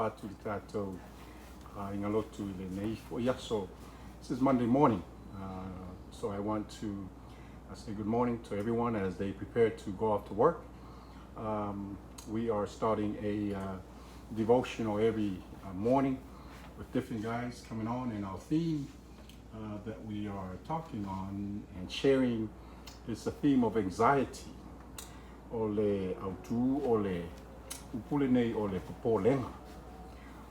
aloha atu i tātou inga lotu I le nei fo ia. So this is Monday morning. So I want to say good morning to everyone as they prepare to go off to work. We are starting a devotional every morning with different guys coming on, and our theme that we are talking on and sharing is the theme of anxiety. Ole autu ole upule nei ole Popolega.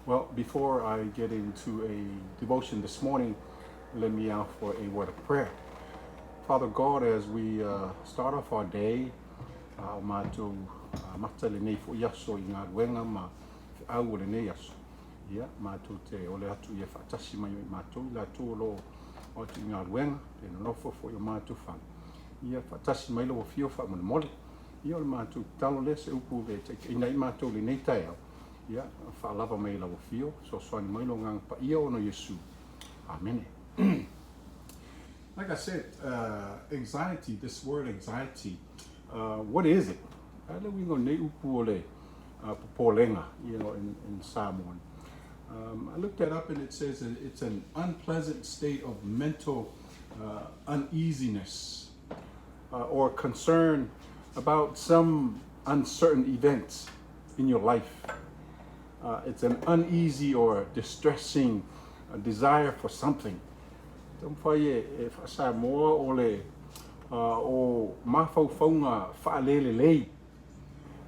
Well, before I get into a devotion this morning, let me out for a word of prayer. Father God, as we start off our day, mātou matale nei fo iaso I ngā ruenga ma au ole nei aso. Ia, mātou te ole atu ia whaatasi mai mātou I la tōlo o tu ngā ruenga, te nofo fo I mātou whang. Ia whaatasi mai lo o fio wha mone mole. Ia ole mātou talo le se upu ve te ina I mātou le nei tai au. Ia, whaalava mai la o fio, so swani mai lo ngang pa ia ono Yesu. Amen. Like I said, anxiety, this word anxiety, what is it? Ala wingo nei upu ole Popolega, in Samoan. I looked that up and it says that it's an unpleasant state of mental uneasiness or concern about some uncertain events in your life. It's an uneasy or distressing desire for something. Tamwhaie e whaasa moa ole o mawhauwhaunga whaalele lei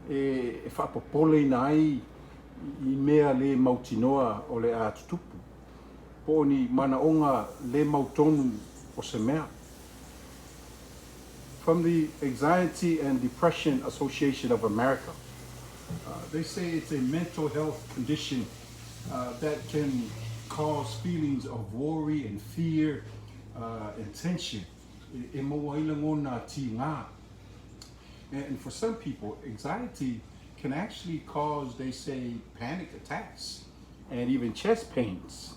e whapopole nai I mea le mautinoa o le a tutupu. Po ni mana onga le mautonu o se mea. From the Anxiety and Depression Association of America, they say it's a mental health condition that can cause feelings of worry and fear and tension. E moa ila ngona ti ngā. And for some people, anxiety can actually cause, they say, panic attacks and even chest pains.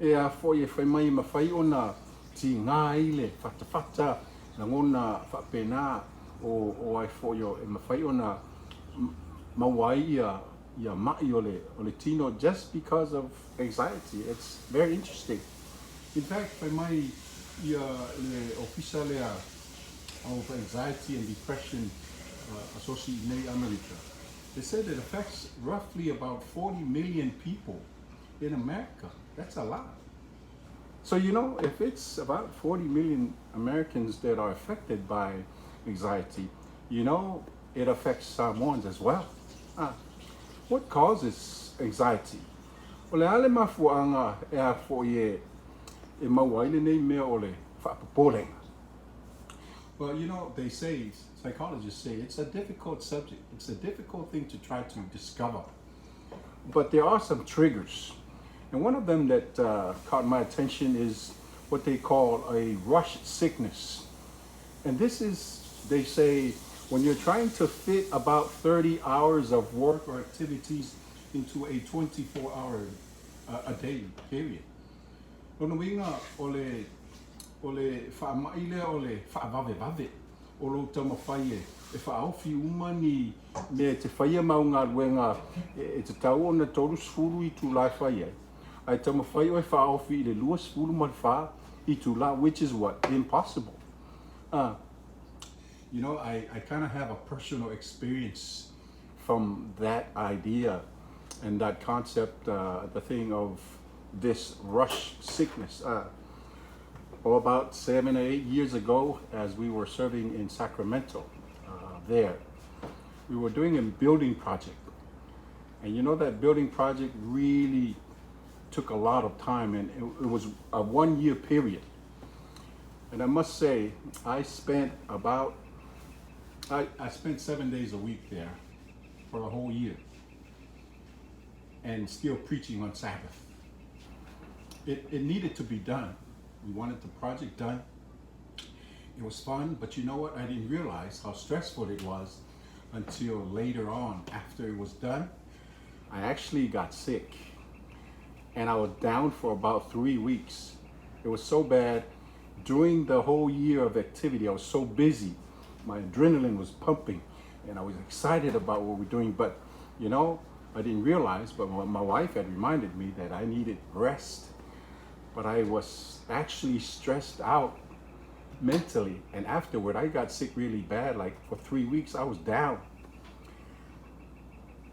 E a foi e whai mai mawhai o na ti ngā ile, whata na ngona whapena o ai foi o e mawhai o na mawai ia mai ole tino just because of anxiety. It's very interesting. In fact, whai mai ia le ofisa lea of Anxiety and Depression Association nei America. They said it affects roughly about 40 million people in America. That's a lot. So, if it's about 40 million Americans that are affected by anxiety, it affects Samoans as well. What causes anxiety? Ole ale mafuanga e a fo e mawaile nei mea ole whapapolega. Well, they say, psychologists say, it's a difficult subject. It's a difficult thing to try to discover. But there are some triggers. And one of them that caught my attention is what they call a rush sickness. And this is, they say, when you're trying to fit about 30 hours of work or activities into a 24-hour a day period. Ono winga ole whaamaile ole whaavave o lo tama whaie e whaawhi umani me te whaia mau ngā ruenga e te tau o na toru sfuru I tu lai whaie. Ai tama whaia o e whaawhi I le lua sfuru man wha I tu la, which is what? Impossible. I kind of have a personal experience from that idea and that concept, the thing of this rush sickness. About 7 or 8 years ago, as we were serving in Sacramento, there, we were doing a building project. And that building project really took a lot of time, and it was a 1 year period. And I must say, I spent 7 days a week there for a whole year, and still preaching on Sabbath. It needed to be done. We wanted the project done. It was fun, but you know what? I didn't realize how stressful it was until later on. After it was done, I actually got sick, and I was down for about 3 weeks. It was so bad. During the whole year of activity, I was so busy. My adrenaline was pumping, and I was excited about what we're doing. But I didn't realize, but my wife had reminded me that I needed rest. But I was actually stressed out mentally. And afterward, I got sick really bad. Like for 3 weeks, I was down.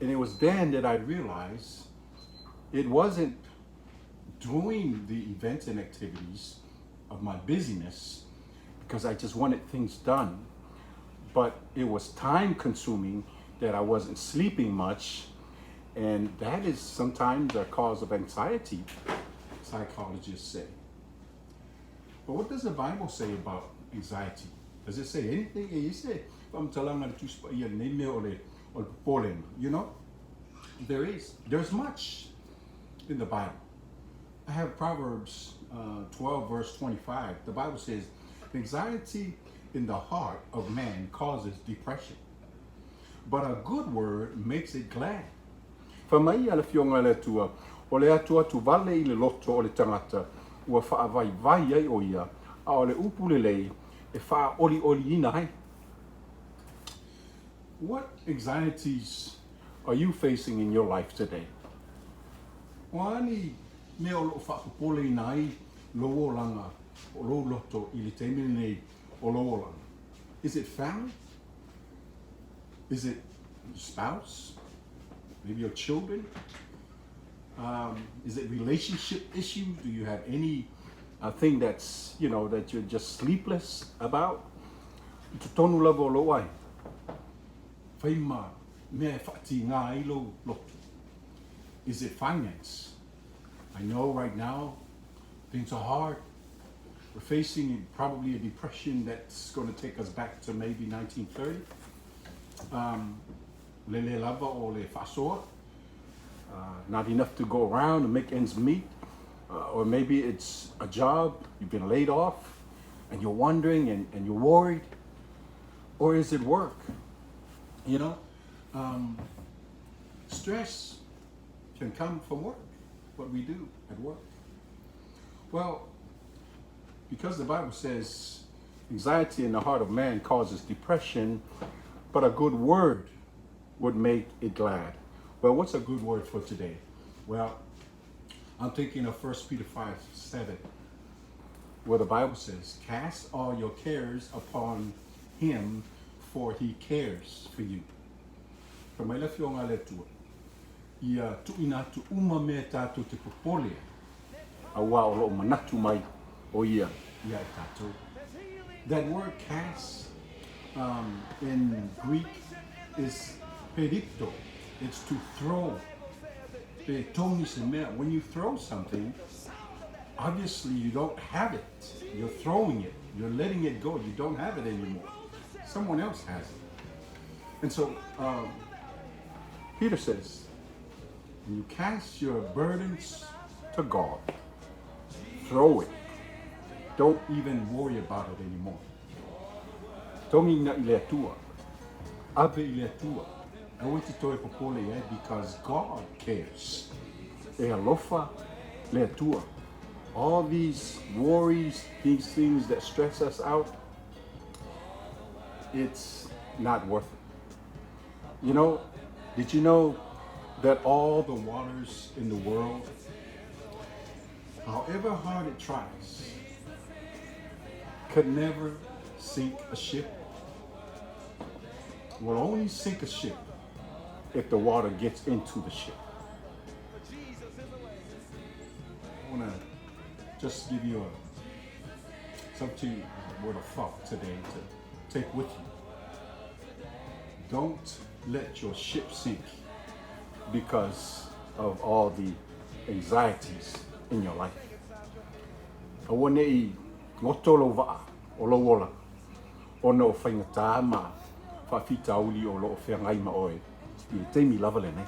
And it was then that I realized it wasn't doing the events and activities of my busyness because I just wanted things done. But it was time consuming that I wasn't sleeping much. And that is sometimes a cause of anxiety, psychologists say. But what does the Bible say about anxiety? Does it say anything? You say, you know, there's much in the Bible. I have Proverbs 12 verse 25. The Bible says, anxiety in the heart of man causes depression, but a good word makes it glad. Whamai ala fionga le tua, o le atua tu vale I le loto o le tangata, ua whaavai vai ai o ia, a o le upu le lei, e wha oli oli ina hai. What anxieties are you facing in your life today? Wani me o lo whaapole ina ai, lo langa, o lo loto I le teimine nei o lo langa. Is it family? Is it your spouse? Maybe your children? Is it relationship issues? Do you have any thing that's, that you're just sleepless about? Tonu lava lo ai. Whaima mea whaati ngā ilo lotu. Is it finance? I know right now things are hard. We're facing probably a depression that's going to take us back to maybe 1930. Lele lava o le whasoa. Not enough to go around and make ends meet. Or maybe it's a job, you've been laid off, and you're wondering and you're worried. Or is it work? Stress can come from work, what we do at work. Well, because the Bible says anxiety in the heart of man causes depression, but a good word would make it glad. Well, what's a good word for today? Well, I'm thinking of 1 Peter 5:7, where the Bible says, cast all your cares upon him, for he cares for you. Ia tuina tu uma me tātou te Popolega. Awa o lo manatu mai o ia e tātou. That word cast in Greek is peripto. It's to throw. When you throw something, obviously you don't have it. You're throwing it. You're letting it go. You don't have it anymore. Someone else has it. And so Peter says, when you cast your burdens to God, throw it. Don't even worry about it anymore. Tongi na ile tua. Abe ile tua. I want to toi Popolega because God cares. E alofa le tua. All these worries, these things that stress us out, it's not worth it. Did you know that all the waters in the world, however hard it tries, could never sink a ship? Will only sink a ship if the water gets into the ship. I want to just give you something, a word of thought today to take with you. Don't let your ship sink because of all the anxieties in your life. I want to ngotolo va o lo wola o no whaingata ma whawhita uli o lo whengai ma oe I teimi lava le nei.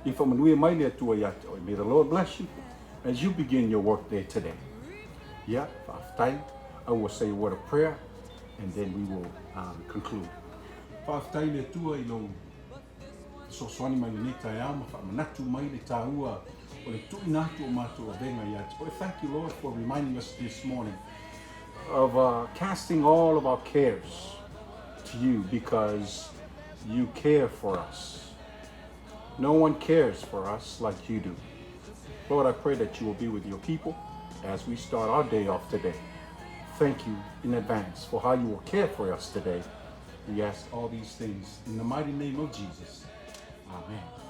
I whamanui mai lea tua iata oe. May the Lord bless you as you begin your work day today. Yeah, whawhtai, I will say a word of prayer and then we will conclude. Whawhtai lea tua I lo soswani mai le nei tai ama whamanatu mai le tāua o le tuinatu o mātua o venga iata. Oe, thank you Lord for reminding us this morning of casting all of our cares to you because you care for us. No one cares for us like you do. Lord, I pray that you will be with your people as we start our day off today. Thank you in advance for how you will care for us today. We ask all these things in the mighty name of Jesus. Amen.